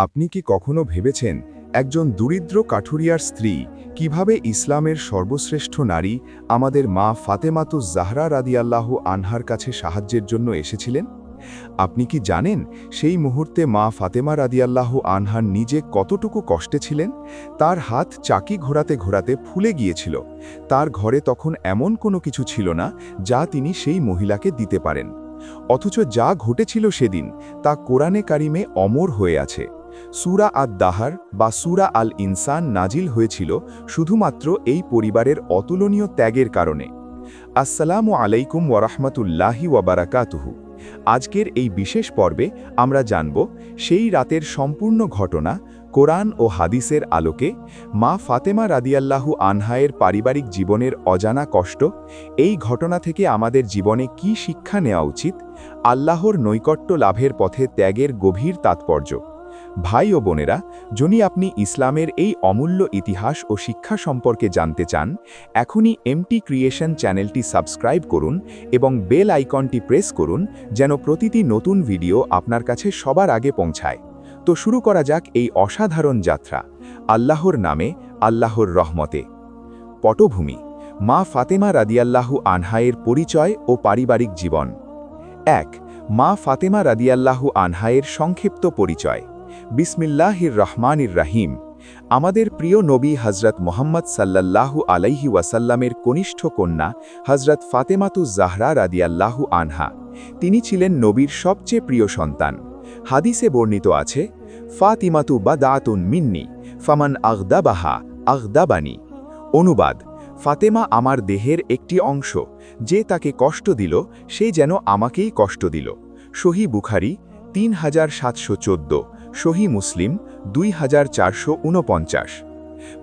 আপনি কি কখনো ভেবেছেন একজন দরিদ্র কাঠুরিয়ার স্ত্রী কিভাবে ইসলামের সর্বশ্রেষ্ঠ নারী আমাদের মা ফাতেমাতুজ জাহরা রাদিয়াল্লাহু আনহার কাছে সাহায্যের জন্য এসেছিলেন? আপনি কি জানেন সেই মুহূর্তে মা ফাতেমা রাদিয়াল্লাহু আনহার নিজে কতটুকু কষ্টে ছিলেন? তার হাত চাকি ঘোরাতে ঘোরাতে ফুলে গিয়েছিল। তার ঘরে তখন এমন কোনো কিছু ছিল না যা তিনি সেই মহিলাকে দিতে পারেন। অথচ যা ঘটেছিল সেদিন তা কোরআনে কারিমে অমর হয়ে আছে। সূরা আদ-দাহার বা সূরা আল ইনসান নাজিল হয়েছিল শুধুমাত্র এই পরিবারের অতুলনীয় ত্যাগের কারণে। আসসালামু আলাইকুম ওয়ারাহমাতুল্লাহি ওয়াবারাকাতুহু। আজকের এই বিশেষ পর্বে আমরা জানব সেই রাতের সম্পূর্ণ ঘটনা কোরআন ও হাদিসের আলোকে, মা ফাতেমা রাদিয়াল্লাহু আনহায়ের পারিবারিক জীবনের অজানা কষ্ট, এই ঘটনা থেকে আমাদের জীবনে কি শিক্ষা নেওয়া উচিত, আল্লাহর নৈকট্য লাভের পথে ত্যাগের গভীর তাৎপর্য। ভাই ও বোনেরা, যদি আপনি ইসলামের এই অমূল্য ইতিহাস ও শিক্ষা সম্পর্কে জানতে চান, এখনই এমটি ক্রিয়েশন চ্যানেলটি সাবস্ক্রাইব করুন এবং বেল আইকনটি প্রেস করুন যেন প্রতিটি নতুন ভিডিও আপনার কাছে সবার আগে পৌঁছায়। তো শুরু করা যাক এই অসাধারণ যাত্রা। আল্লাহর নামে, আল্লাহর রহমতে। পটভূমি: মা ফাতেমা রাদিয়াল্লাহু আনহায়ের পরিচয় ও পারিবারিক জীবন। ১. মা ফাতেমা রাদিয়াল্লাহু আনহায়ের সংক্ষিপ্ত পরিচয়। বিসমিল্লাহির রহমানির রহিম। আমাদের প্রিয় নবী হযরত মুহাম্মদ সাল্লাল্লাহু আলাইহি ওয়াসাল্লামের কনিষ্ঠ কন্যা হযরত ফাতেমাতুজ জাহরা রাদিয়াল্লাহু আনহা। তিনি ছিলেন নবীর সবচেয়ে প্রিয় সন্তান। হাদিসে বর্ণিত আছে, ফাতিমাতু বাদাতুন মিন্নি ফামান আগদাবাহা আগদাবানি। অনুবাদ: ফাতেমা আমার দেহের একটি অংশ, যে তাকে কষ্ট দিল সে যেন আমাকেই কষ্ট দিল। সহিহ বুখারী 3714, সহিহ মুসলিম 2449।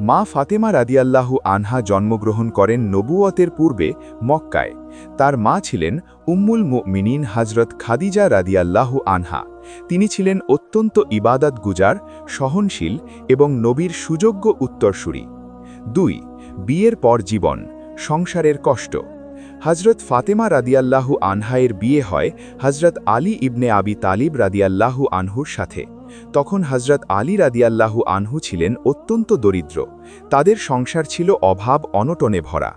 মা ফাতেমা রাদিয়াল্লাহু আনহা জন্মগ্রহণ করেন নবুয়তের পূর্বে মক্কায়। তার মা ছিলেন উম্মুল মুমিনিন হযরত খাদিজা রাদিয়াল্লাহু আনহা। তিনি ছিলেন অত্যন্ত ইবাদতগুজার, সহনশীল এবং নবীর সুযোগ্য উত্তরসূরি। ২. বিয়ের পর জীবন, সংসারের কষ্ট। হযরত ফাতেমা রাদিয়াল্লাহু আনহায়ের বিয়ে হয় হযরত আলী ইবনে আবি তালিব রাদিয়াল্লাহু আনহুর সাথে। তখন হযরত আলী রাদিয়াল্লাহু আনহু ছিলেন অত্যন্ত দরিদ্র। তাদের সংসার ছিল অভাব অনটনে ভরা।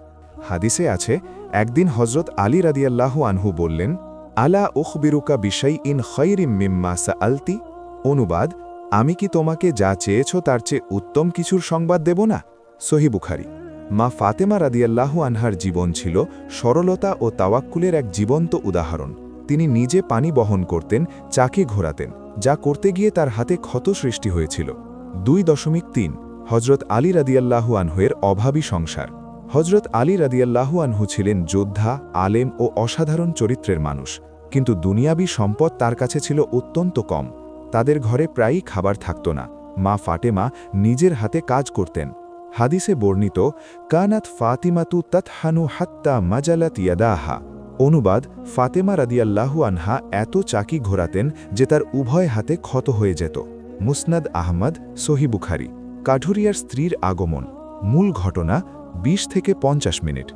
হাদিসে আছে, একদিন হযরত আলী রাদিয়াল্লাহু আনহু বললেন, আলা উখবিরুকা বিশাইইন খায়রিম মিম্মা সাআলতি। অনুবাদ: আমি কি তোমাকে যা চেয়েছ তার চেয়ে উত্তম কিছুর সংবাদ দেব না? সহিহ বুখারী। মা ফাতেমা রাদিয়াল্লাহু আনহার জীবন ছিল সরলতা ও তাওয়াক্কুলের এক জীবন্ত উদাহরণ। তিনি নিজে পানি বহন করতেন, চাকি ঘোরাতেন, যা করতে গিয়ে তার হাতে ক্ষত সৃষ্টি হয়েছিল। ২.৩. হযরত আলী রাদিয়াল্লাহু আনহুয়ের অভাবী সংসার। হযরত আলী রাদিয়াল্লাহু আনহু ছিলেন যোদ্ধা, আলেম ও অসাধারণ চরিত্রের মানুষ, কিন্তু দুনিয়াবী সম্পদ তার কাছে ছিল অত্যন্ত কম। তাদের ঘরে প্রায়ই খাবার থাকত না। মা ফাতেমা নিজের হাতে কাজ করতেন। হাদিসে বর্ণিত, কানাত ফাতিমাতু তাতহানু হাত্তা মাজালাত ইয়াদাহা। অনুবাদ: ফাতেমা রাদিয়াল্লাহু আনহা এত চাকি ঘোরাতেন যে তার উভয় হাতে ক্ষত হয়ে যেত। মুসনাদ আহমদ, সহিহ বুখারী। কাঠুরিয়ার স্ত্রীর আগমন। মূল ঘটনা ২০ থেকে ৫০ মিনিট।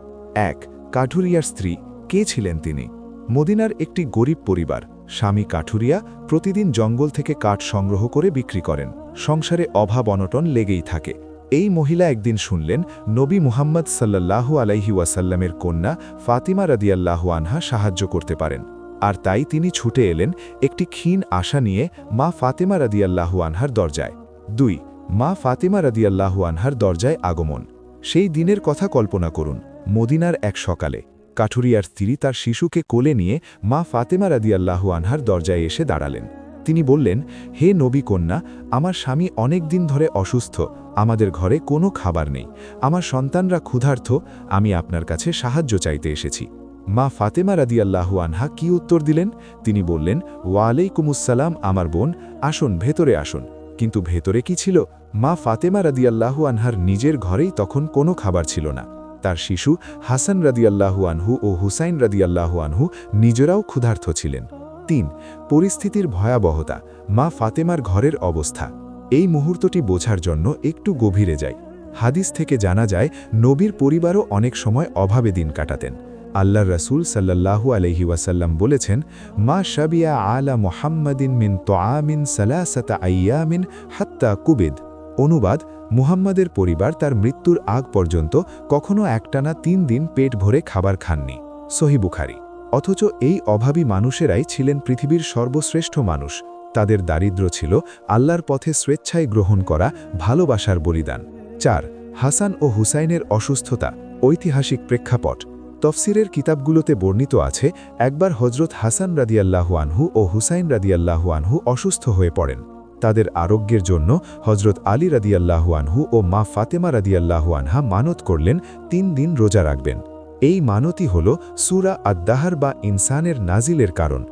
১. কাঠুরিয়ার স্ত্রী, কে ছিলেন তিনি? মদিনার একটি গরিব পরিবার। স্বামী কাঠুরিয়া প্রতিদিন জঙ্গল থেকে কাঠ সংগ্রহ করে বিক্রি করেন। সংসারে অভাব অনটন লেগেই থাকে। এই মহিলা একদিন শুনলেন নবী মুহাম্মদ সাল্লাল্লাহু আলাইহি ওয়াসাল্লামের কন্যা ফাতিমা রাদিয়াল্লাহু আনহা সাহায্য করতে পারেন। আর তাই তিনি ছুটে এলেন একটি ক্ষীণ আশা নিয়ে মা ফাতেমা রাদিয়াল্লাহু আনহার দরজায়। ২. মা ফাতেমা রাদিয়াল্লাহু আনহার দরজায় আগমন। সেই দিনের কথা কল্পনা করুন। মদিনার এক সকালে কাঠুরিয়ার স্ত্রী তার শিশুকে কোলে নিয়ে মা ফাতেমা রাদিয়াল্লাহু আনহার দরজায় এসে দাঁড়ালেন। তিনি বললেন, হে নবী কন্যা, আমার স্বামী অনেক দিন ধরে অসুস্থ, আমাদের ঘরে কোনো খাবার নেই, আমার সন্তানরা ক্ষুধার্ত, আমি আপনার কাছে সাহায্য চাইতে এসেছি। মা ফাতেমা রাদিয়াল্লাহু আনহা কি উত্তর দিলেন? তিনি বললেন, ওয়ালাইকুমুসসালাম আমার বোন, আসুন ভেতরে আসুন। কিন্তু ভেতরে কি ছিল? মা ফাতেমা রাদিয়াল্লাহু আনহার নিজের ঘরেই তখন কোনো খাবার ছিল না। তার শিশু হাসান রাদিয়াল্লাহু আনহু ও হুসাইন রাদিয়াল্লাহু আনহু নিজেরাও ক্ষুধার্ত ছিলেন। ৩. পরিস্থিতির ভয়াবহতা, মা ফাতেমার ঘরের অবস্থা। এই মুহূর্তটি বোঝার জন্য একটু গভীরে যাই। হাদিস থেকে জানা যায় নবীর পরিবারও অনেক সময় অভাবে দিন কাটাতেন। আল্লাহর রাসূল সাল্লাল্লাহু আলাইহি ওয়াসাল্লাম বলেছেন, মা শাবিয়া আলা মুহাম্মাদিন মিন তোয়ামিন সালাসাতা আইয়ামিন হাত্তা কুবিদ। অনুবাদ, মুহাম্মাদের পরিবার তার মৃত্যুর আগ পর্যন্ত কখনো একটানা 3 দিন পেট ভরে খাবার খাননি। সহিহ বুখারী। অথচ এই অভাবী মানুষেরাই ছিলেন পৃথিবীর সর্বশ্রেষ্ঠ মানুষ। তাদের দারিদ্র্য ছিল আল্লাহর পথে স্বেচ্ছায় গ্রহণ করা ভালোবাসার বলিদান। 4. হাসান ও হুসাইনের অসুস্থতা, ঐতিহাসিক প্রেক্ষাপট। তফসিরের কিতাবগুলোতে বর্ণিত আছে, একবার হজরত হাসান রাদিয়াল্লাহু আনহু ও হুসাইন রাদিয়াল্লাহু আনহু অসুস্থ হয়ে পড়েন। তাদের আরোগ্যের জন্য হজরত আলী রাদিয়াল্লাহু আনহু ও মা ফাতেমা রাদিয়াল্লাহু আনহা মানত করলেন 3 দিন রোজা রাখবেন। এই মানতই হল সূরা আদ-দাহর বা ইনসানের নাজিলের কারণ।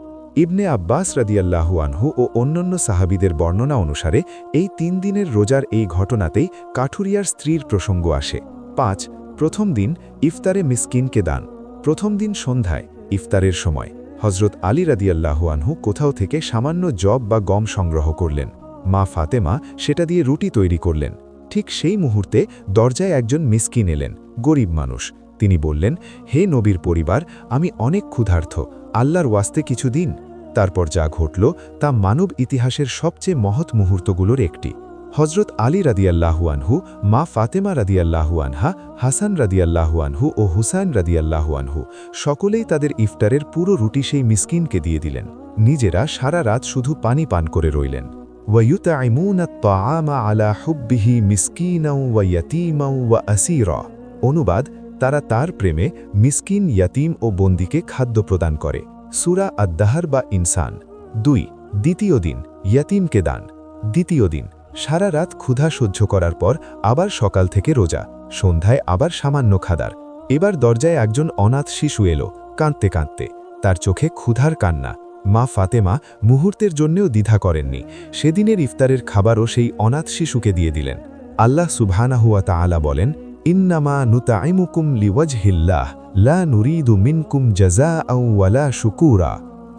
ইবনে আব্বাস রাদিয়াল্লাহু আনহু ও অন্যান্য সাহাবীদের বর্ণনা অনুসারে এই 3 দিনের রোজার এই ঘটনাতেই কাঠুরিয়ার স্ত্রীর প্রসঙ্গ আসে। 5. প্রথম দিন ইফতারে মিসকিনকে দান। প্রথম দিন সন্ধ্যায় ইফতারের সময় হজরত আলী রাদিয়াল্লাহু আনহু কোথাও থেকে সামান্য জব বা গম সংগ্রহ করলেন। মা ফাতেমা সেটা দিয়ে রুটি তৈরি করলেন। ঠিক সেই মুহূর্তে দরজায় একজন মিসকিন এলেন, গরিব মানুষ। তিনি বললেন, হে নবীর পরিবার, আমি অনেক ক্ষুধার্ত, আল্লাহর ওয়াস্তে কিছু দিন। তারপর যা ঘটল তা মানব ইতিহাসের সবচেয়ে মহৎ মুহূর্তগুলোর একটি। হজরত আলী রাদিয়াল্লাহু আনহু, মা ফাতেমা রাদিয়াল্লাহু আনহা, হাসান রাদিয়াল্লাহু আনহু ও হুসাইন রাদিয়াল্লাহু আনহু সকলেই তাদের ইফতারের পুরো রুটি সেই মিসকিনকে দিয়ে দিলেন। নিজেরা সারা রাত শুধু পানি পান করে রইলেন। ওয়ায়ুতাইমুনা আত-তাআমা আলা হুব্বিহি মিসকিনাও ওয়া ইয়াতীমাও ওয়া আসীরা। অনুবাদ, তারা তার প্রেমে মিসকিন, ইয়াতীম ও বন্দীকে খাদ্য প্রদান করে। সূরা আদ-দাহর বা ইনসান। 2. দ্বিতীয় দিন ইয়াতীমকে দান। দ্বিতীয় দিন সারা রাত ক্ষুধা সহ্য করার পর আবার সকাল থেকে রোজা, সন্ধ্যায় আবার সামান্য খাদার। এবার দরজায় একজন অনাথ শিশু এলো, কাঁদতে কাঁদতে। তার চোখে ক্ষুধার কান্না। মা ফাতেমা মুহূর্তের জন্যেও দ্বিধা করেননি। সেদিনের ইফতারের খাবারও সেই অনাথ শিশুকে দিয়ে দিলেন। আল্লাহ সুবহানাহু ওয়া তাআলা বলেন, ইন্নামা নুতাইমুকুম লিওয়াজহিল্লাহ লা নুরিদু মিনকুম জাযাআও ওয়ালা শুকুরা।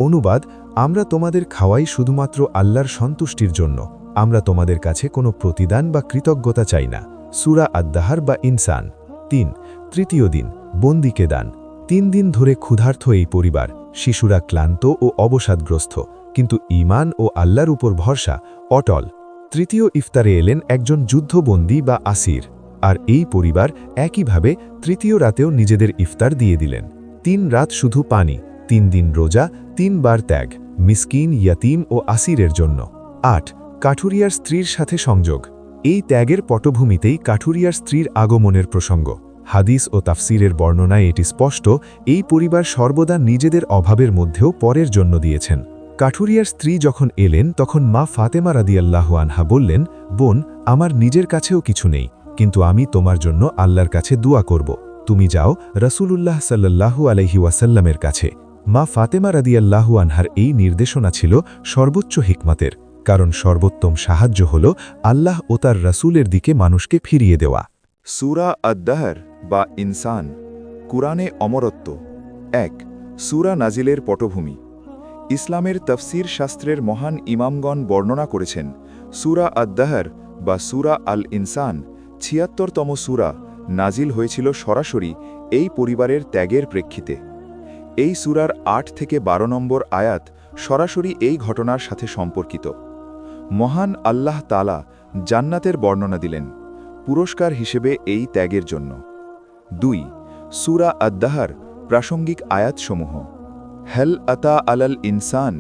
অনুবাদ, আমরা তোমাদের খাওয়াই শুধুমাত্র আল্লাহর সন্তুষ্টির জন্য, আমরা তোমাদের কাছে কোনো প্রতিদান বা কৃতজ্ঞতা চাই না। সূরা আদ-দাহর বা ইনসান। 3. তৃতীয় দিন বন্দীকে দান। 3 দিন ধরে ক্ষুধার্ত এই পরিবার, শিশুরা ক্লান্ত ও অবসাদগ্রস্ত, কিন্তু ঈমান ও আল্লাহর উপর ভরসা অটল। তৃতীয় ইফতারে এলেন একজন যুদ্ধবন্দী বা আসির, আর এই পরিবার একইভাবে তৃতীয় রাতেও নিজেদের ইফতার দিয়ে দিলেন। 3 রাত শুধু পানি, 3 দিন রোজা, 3 বার ত্যাগ, মিসকিন, ইয়াতীম ও আসিরের জন্য। 8. কাঠুরিয়ার স্ত্রীর সাথে সংযোগ। এই ত্যাগের পটভূমিতেই কাঠুরিয়ার স্ত্রীর আগমনের প্রসঙ্গ। হাদিস ও তাফসিরের বর্ণনায় এটি স্পষ্ট, এই পরিবার সর্বদা নিজেদের অভাবের মধ্যেও পরের জন্য দিয়েছেন। কাঠুরিয়ার স্ত্রী যখন এলেন তখন মা ফাতেমা রাদিয়াল্লাহু আনহা বললেন, বোন, আমার নিজের কাছেও কিছু নেই, কিন্তু আমি তোমার জন্য আল্লাহর কাছে দোয়া করব। তুমি যাও রাসূলুল্লাহ সাল্লাল্লাহু আলাইহি ওয়াসাল্লামের কাছে। মা ফাতেমা রাদিয়াল্লাহু আনহার এই নির্দেশনা ছিল সর্বোচ্চ হিকমতের, কারণ সর্বোত্তম সাহায্য হল আল্লাহ ও তার রাসূলের দিকে মানুষকে ফিরিয়ে দেওয়া। সূরা আদ-দাহর বা ইনসান, কুরআনে অমরত্ব। 1. সূরা নাজিলের পটভূমি। ইসলামের তাফসীর শাস্ত্রের মহান ইমামগণ বর্ণনা করেছেন, সূরা আদ-দাহর বা সূরা আল ইনসান ৭৬তম সূরা নাজিল হয়েছিল সরাসরি এই পরিবারের ত্যাগের প্রেক্ষিতে। এই সূরার 8 থেকে 12 নম্বর আয়াত সরাসরি এই ঘটনার সাথে সম্পর্কিত। মহান আল্লাহ তাআলা জান্নাতের বর্ণনা দিলেন পুরস্কার হিসেবে এই ত্যাগের জন্য। 2. সূরা আদ-দাহর প্রাসঙ্গিক আয়াতসমূহ। হেল আতা আলাল ইনসান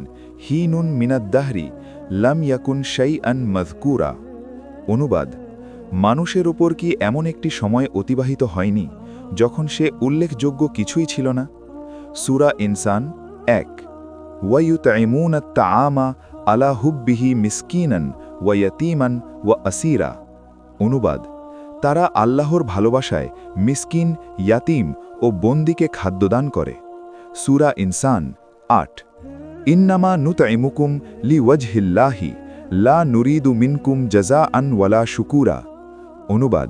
হিনুন মিনাদ-দাহরি লাম ইয়াকুন শাইআন মাযকুরা। অনুবাদ, মানুষের ওপর কি এমন একটি সময় অতিবাহিত হয়নি যখন সে উল্লেখযোগ্য কিছুই ছিল না? সূরা ইনসান 1. ওয়ায়ুতাইমুনা আত-তাআমা আলা হুব্বিহি মিসকিনান ওয়া ইয়াতীমান ওয়া আসীরা। অনুবাদ, তারা আল্লাহর ভালোবাসায় মিসকিন, ইয়াতীম ও বন্দীকে খাদ্যদান করে। সূরা ইনসান 8. ইন্নামা নুতাইমুকুম লিওয়াজহিল্লাহি লা নুরিদু মিনকুম জাযাআন ওয়ালা শুকুরা। অনুবাদ,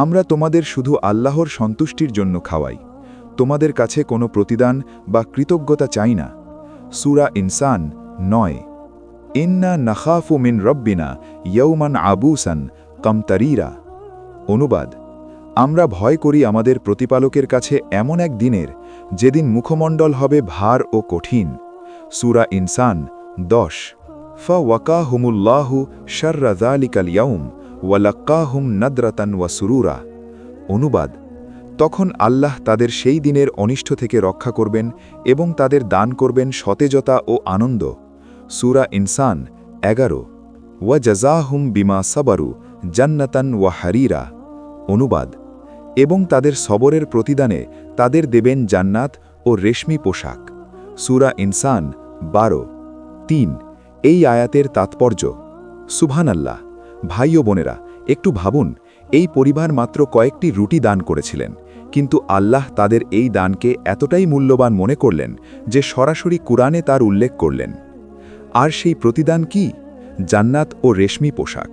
আমরা তোমাদের শুধু আল্লাহর সন্তুষ্টির জন্য খাওয়াই, তোমাদের কাছে কোনো প্রতিদান বা কৃতজ্ঞতা চাই না। সূরা ইনসান 9. ইন্না নাখাফু মিন রব্বিনা ইয়াওমান আবুসান কামতারিরা। অনুবাদ, আমরা ভয় করি আমাদের প্রতিপালকের কাছে এমন এক দিনের যেদিন মুখমণ্ডল হবে ভার ও কঠিন। সূরা ইনসান 10 ফাওয়াকাহুমুল্লাহু শাররা যালিকাল ইয়াউম ওয়ালাক্কাহুম নাদরাতান ওয়া সুরুরা। অনুবাদ, তখন আল্লাহ তাদের সেই দিনের অনিষ্ট থেকে রক্ষা করবেন এবং তাদের দান করবেন সতেজতা ও আনন্দ। সূরা ইনসান 11 ওয়া জাযাহুম বিমা সাবারু জান্নাতান ওয়া হারিরা। অনুবাদ, এবং তাদের সবরের প্রতিদানে তাদের দেবেন জান্নাত ও রেশমি পোশাক। সূরা ইনসান 12:3। এই আয়াতের তাৎপর্য। সুবহানাল্লাহ। ভাই ও বোনেরা, একটু ভাবুন, এই পরিবার মাত্র কয়েকটি রুটি দান করেছিলেন, কিন্তু আল্লাহ তাদের এই দানকে এতটাই মূল্যবান মনে করলেন যে সরাসরি কুরআনে তার উল্লেখ করলেন। আর সেই প্রতিদান কি? জান্নাত ও রেশমি পোশাক।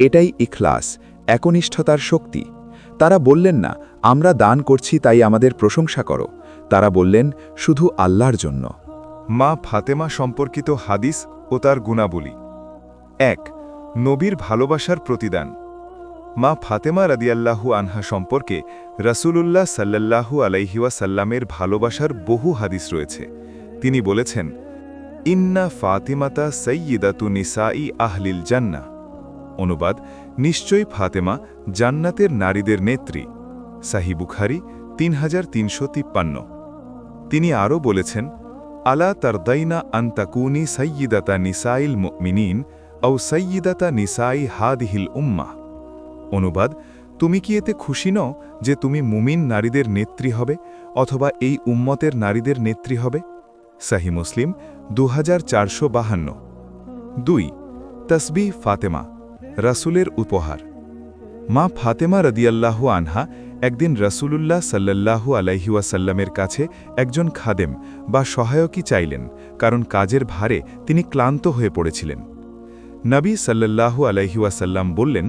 এটাই ইখলাস, একনিষ্ঠতার শক্তি। তারা বললেন না, আমরা দান করছি তাই আমাদের প্রশংসা করো। তারা বললেন, শুধু আল্লাহর জন্য। মা ফাতেমা সম্পর্কিত হাদিস ও তার গুণাবলী। ১. নবীর ভালোবাসার প্রতিদান। মা ফাতেমা রাদিয়াল্লাহু আনহা সম্পর্কে রাসূলুল্লাহ সাল্লাল্লাহু আলাইহি ওয়াসাল্লামের ভালোবাসার বহু হাদিস রয়েছে। তিনি বলেছেন, ইন্না ফাতিমাতা সাইয়্যিদাতু নিসাই আহলিল জান্নাহ। অনুবাদ, নিশ্চয়ই ফাতেমা জান্নাতের নারীদের নেত্রী। সাহিহ বুখারী 3353। তিনি আরও বলেছেন, আলা তারদাইনা আন তাকুনি সাইয়্যিদাতা নিসাইল মুমিনিন আও সাইয়্যিদাতা নিসাই হাদিহিল উম্মাহ। অনুবাদ, তুমি কি এতে খুশি নও যে তুমি মুমিন নারীদের নেত্রী হবে অথবা এই উম্মতের নারীদের নেত্রী হবে? সাহিহ মুসলিম 2452। ২. তসবিহ ফাতেমা, রাসূলের উপহার। মা ফাতেমা রাদিয়াল্লাহু আনহা একদিন রাসূলুল্লাহ সাল্লাল্লাহু আলাইহি ওয়াসাল্লামের কাছে একজন খাদেম বা সহায়কী চাইলেন, কারণ কাজের ভারে তিনি ক্লান্ত হয়ে পড়েছিলেন। নবী সাল্লাল্লাহু আলাইহি ওয়াসাল্লাম বললেন,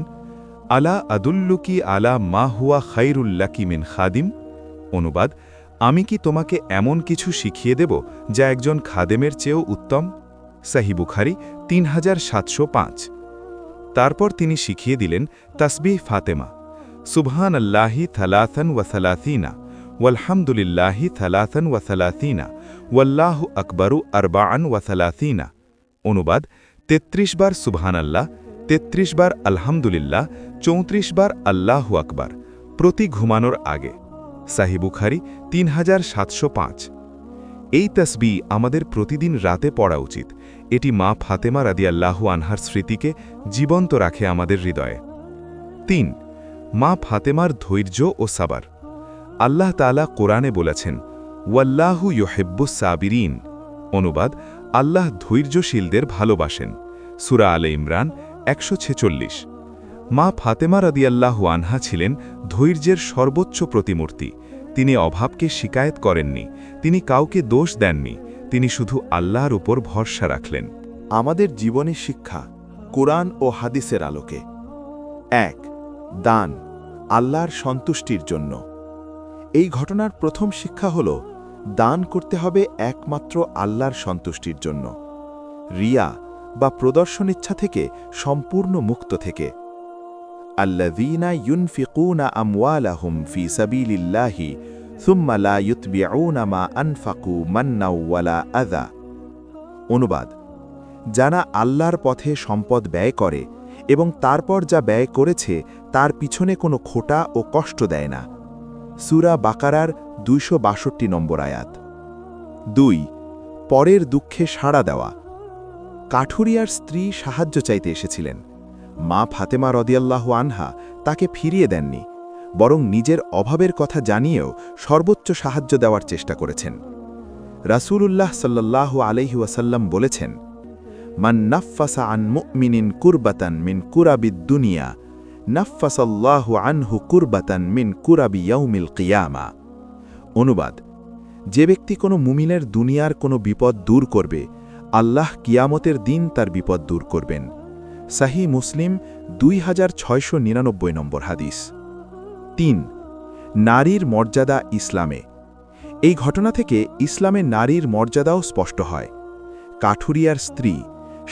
আলা আদুল্লুকি আলা মা হুয়া খায়রুল্লাকি মিন খাদিম। অনুবাদ, আমি কি তোমাকে এমন কিছু শিখিয়ে দেব যা একজন খাদেমের চেয়েও উত্তম? সাহিহ বুখারী 3705। তারপর তিনি শিখিয়ে দিলেন তাসবিহ ফাতেমা, সুবহানাল্লাহি থালাথান ওয়া থালাথিনা, ওয়ালহামদুলিল্লাহি থালাথান ওয়া থালাথিনা, ওয়াল্লাহু আকবারু আরবাআন ওয়া থালাথিনা। অনুবাদ, 33 বার সুবহানাল্লাহ, 33 বার আলহামদুলিল্লাহ, 34 বার আল্লাহু আকবার, প্রতি ঘুমানোর আগে। সাহিহ বুখারী 3705। এই তাসবিহ আমাদের প্রতিদিন রাতে পড়া উচিত। এটি মা ফাতেমা রাদিয়াল্লাহু আনহার স্মৃতিকে জীবন্ত রাখে আমাদের হৃদয়ে। ৩. মা ফাতেমার ধৈর্য ও সাবার। আল্লাহ তাআলা কোরআনে বলেছেন, ওয়াল্লাহু ইউহিব্বুস সাবিরিন। অনুবাদ, আল্লাহ ধৈর্যশীলদের ভালোবাসেন। সূরা আলে ইমরান ১৪৬। মা ফাতেমা রাদিয়াল্লাহু আনহা ছিলেন ধৈর্যের সর্বোচ্চ প্রতিমূর্তি। তিনি অভাবকে শিকায়েত করেননি, তিনি কাউকে দোষ দেননি, তিনি শুধু আল্লাহর উপর ভরসা রাখলেন। আমাদের জীবনী শিক্ষা কোরআন ও হাদিসের আলোকে। ১. দান, আল্লাহর সন্তুষ্টির জন্য। এই ঘটনার প্রথম শিক্ষা হল, দান করতে হবে একমাত্র আল্লাহর সন্তুষ্টির জন্য, রিয়া বা প্রদর্শন ইচ্ছা থেকে সম্পূর্ণ মুক্ত থেকে। আল্লাযীনা ইউনফিকুনা আমওয়ালাহুম ফি সাবিলিল্লাহি সুম্মা লা ইউতবিউনা মা আনফাকু মান্নাও ওয়ালা আযা। অনুবাদ, যারা আল্লাহর পথে সম্পদ ব্যয় করে এবং তারপর যা ব্যয় করেছে তার পিছনে কোনো খোটা ও কষ্ট দেয় না। সূরা বাকারার ২৬২ নম্বর আয়াত। ২. পরের দুঃখে সাড়া দেওয়া। কাঠুরিয়ার স্ত্রী সাহায্য চাইতে এসেছিলেন। মা ফাতেমা রাদিয়াল্লাহু আনহা তাকে ফিরিয়ে দেননি, বরং নিজের অভাবের কথা জানিয়েও সর্বোচ্চ সাহায্য দেওয়ার চেষ্টা করেছেন। রাসূলুল্লাহ সাল্লাল্লাহু আলাইহি ওয়াসাল্লাম বলেছেন, মান নাফাসা আন মুমিনিন কুরবাতান মিন কুরাবিদ দুনিয়া নাফাসাল্লাহু আনহু কুরবাতান মিন কুরাবি ইয়াউমিল কিয়ামা। অনুবাদ, যে ব্যক্তি কোনো মুমিনের দুনিয়ার কোনো বিপদ দূর করবে, আল্লাহ কিয়ামতের দিন তার বিপদ দূর করবেন। সাহিহ মুসলিম 2699 নম্বর হাদিস। ৩. নারীর মর্যাদা ইসলামে। এই ঘটনা থেকে ইসলামে নারীর মর্যাদাও স্পষ্ট হয়। কাঠুরিয়ার স্ত্রী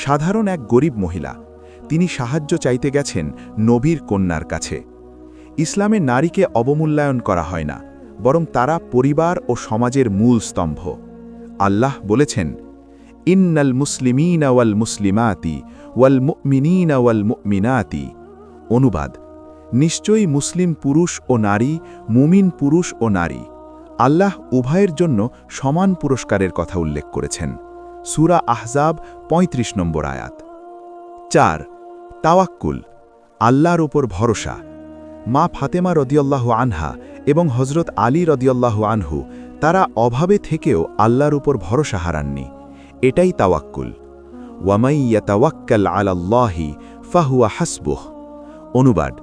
সাধারণ এক গরিব মহিলা, তিনি সাহায্য চাইতে গেছেন নবীর কন্যার কাছে। ইসলামে নারীকে অবমূল্যায়ন করা হয় না, বরং তারা পরিবার ও সমাজের মূল স্তম্ভ। আল্লাহ বলেছেন, ইন্নাল মুসলিমিনা ওয়াল মুসলিমাতি ওয়াল মুমিনিনা ওয়াল মুমিনাতি। অনুবাদ, নিশ্চয়ই মুসলিম পুরুষ ও নারী, মুমিন পুরুষ ও নারী, আল্লাহ উভয়ের জন্য সমান পুরস্কারের কথা উল্লেখ করেছেন। সূরা আহজাব ৩৫ নম্বর আয়াত। ৪. তাওয়াক্কুল, আল্লাহর উপর ভরসা। মা ফাতেমা রদিয়াল্লাহু আনহা এবং হজরত আলী রদিয়াল্লাহু আনহু তারা অভাবে থেকেও আল্লাহর উপর ভরসা হারাননি। এটাই তাওয়াক্কুল। ওয়ামাই ইয়াতাওয়াক্কাল আলাল্লাহি ফাহুয়া হাসবুহ। অনুবাদ,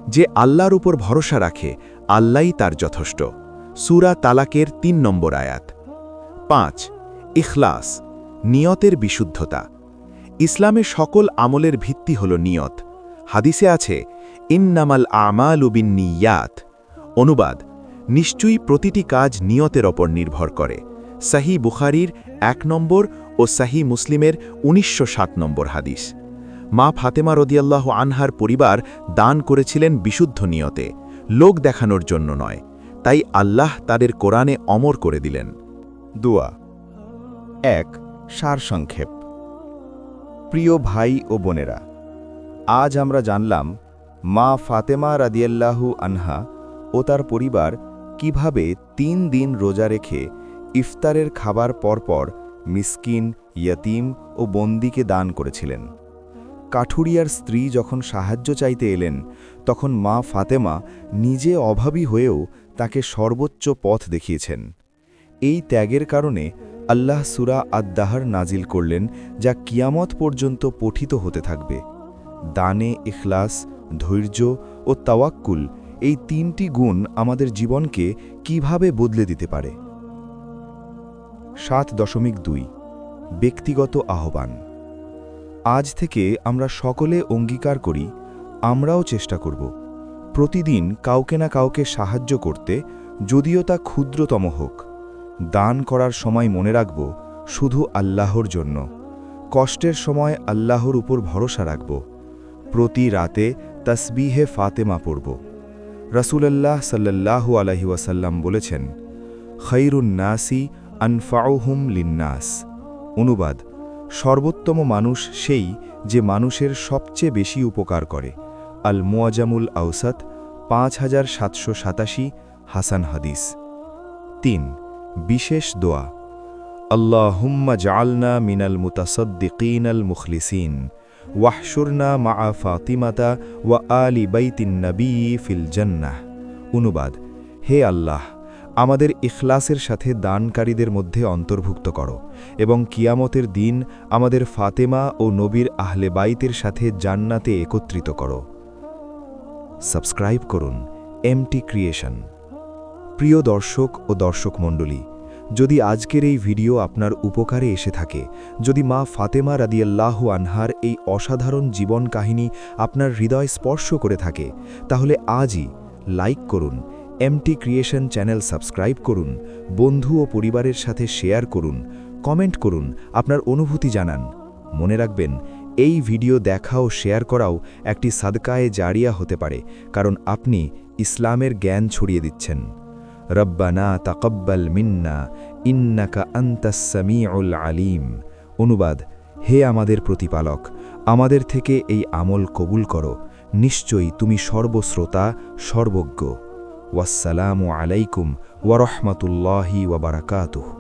যে আল্লাহর উপর ভরসা রাখে আল্লাহই তার যথেষ্ট। সূরা তালাকের ৩ নম্বর আয়াত। ৫. ইখলাস, নিয়তের বিশুদ্ধতা। ইসলামের সকল আমলের ভিত্তি হল নিয়ত। হাদিসে আছে, ইন্নামাল আমালু বিন্নিয়াত। অনুবাদ, নিশ্চয়ই প্রতিটি কাজ নিয়তের ওপর নির্ভর করে। সহিহ বুখারীর ১ নম্বর ও সহিহ মুসলিমের ১৯০৭ নম্বর হাদিস। মা ফাতেমা রদিয়াল্লাহু আনহার পরিবার দান করেছিলেন বিশুদ্ধ নিয়তে, লোক দেখানোর জন্য নয়। তাই আল্লাহ তাদের কোরআনে অমর করে দিলেন। দোয়া। ১. সারসংক্ষেপ। প্রিয় ভাই ও বোনেরা, আজ আমরা জানলাম মা ফাতেমা রাদিয়াল্লাহু আনহা ও তার পরিবার কিভাবে ৩ দিন রোজা রেখে ইফতারের খাবার পরপর মিসকিন, ইয়তীম ও বন্দীকে দান করেছিলেন। কাঠুরিয়ার স্ত্রী যখন সাহায্য চাইতে এলেন, তখন মা ফাতেমা নিজে অভাবী হয়েও তাকে সর্বোচ্চ পথ দেখিয়েছেন। এই ত্যাগের কারণে আল্লাহ সূরা আদ-দাহর নাজিল করলেন, যা কিয়ামত পর্যন্ত পঠিত হতে থাকবে। দানে ইখলাস, ধৈর্য ও তাওয়াক্কুল, এই ৩টি গুণ আমাদের জীবনকে কিভাবে বদলে দিতে পারে। ৭.২. ব্যক্তিগত আহ্বান। আজ থেকে আমরা সকলে অঙ্গীকার করি, আমরাও চেষ্টা করব প্রতিদিন কাউকে না কাউকে সাহায্য করতে, যদিও তা ক্ষুদ্রতম হোক। দান করার সময় মনে রাখব শুধু আল্লাহর জন্য। কষ্টের সময় আল্লাহর উপর ভরসা রাখব। প্রতি রাতে তাসবিহে ফাতেমা পড়ব। রাসূলুল্লাহ সাল্লাল্লাহু আলাইহি ওয়াসাল্লাম বলেছেন, খৈরুন নাসি আনফাউহুম লিন্নাস। অনুবাদ, সর্বোত্তম মানুষ সেই যে মানুষের সবচেয়ে বেশি উপকার করে। আল মুআজামুল আওসাত 5787, হাসান হাদিস। ৩. বিশেষ দোয়া। আল্লাহুম্মা জাআলনা মিনাল মুতাসাদ্দিকিনাল মুখলিসিন ওয়াহশুরনা মাআ ফাতিমাতা ওয়া আলি বাইতিন নবী ফিল জান্নাহ। অনুবাদ, হে আল্লাহ, আমাদের ইখলাসের সাথে দানকারীদের মধ্যে অন্তর্ভুক্ত করো এবং কিয়ামতের দিন আমাদের ফাতেমা ও নবীর আহলে বাইতের সাথে জান্নাতে একত্রিত করো। সাবস্ক্রাইব করুন এমটি ক্রিয়েশন। প্রিয় দর্শক ও দর্শক মণ্ডলী, যদি আজকের এই ভিডিও আপনার উপকারে এসে থাকে, যদি মা ফাতেমা রাদিয়াল্লাহু আনহার এই অসাধারণ জীবন কাহিনী আপনার হৃদয় স্পর্শ করে থাকে, তাহলে আজই লাইক করুন, এমটি ক্রিয়েশন চ্যানেল সাবস্ক্রাইব করুন, বন্ধু ও পরিবারের সাথে শেয়ার করুন, কমেন্ট করুন, আপনার অনুভূতি জানান। মনে রাখবেন, এই ভিডিও দেখা ও শেয়ার করাও একটি সাদকায়ে জারিয়া হতে পারে, কারণ আপনি ইসলামের জ্ঞান ছড়িয়ে দিচ্ছেন। রব্বানা তাকাব্বাল মিন্না ইন্নাকা আনতাস সামিউল আলিম। অনুবাদ, হে আমাদের প্রতিপালক, আমাদের থেকে এই আমল কবুল করো, নিশ্চয়ই তুমি সর্বশ্রোতা, সর্বজ্ঞ। ওয়াসসালামু আলাইকুম ওয়া রাহমাতুল্লাহি ওয়া বারাকাতুহু।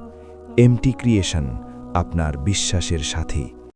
এমটি ক্রিয়েশন, আপনার বিশ্বাসের সাথী।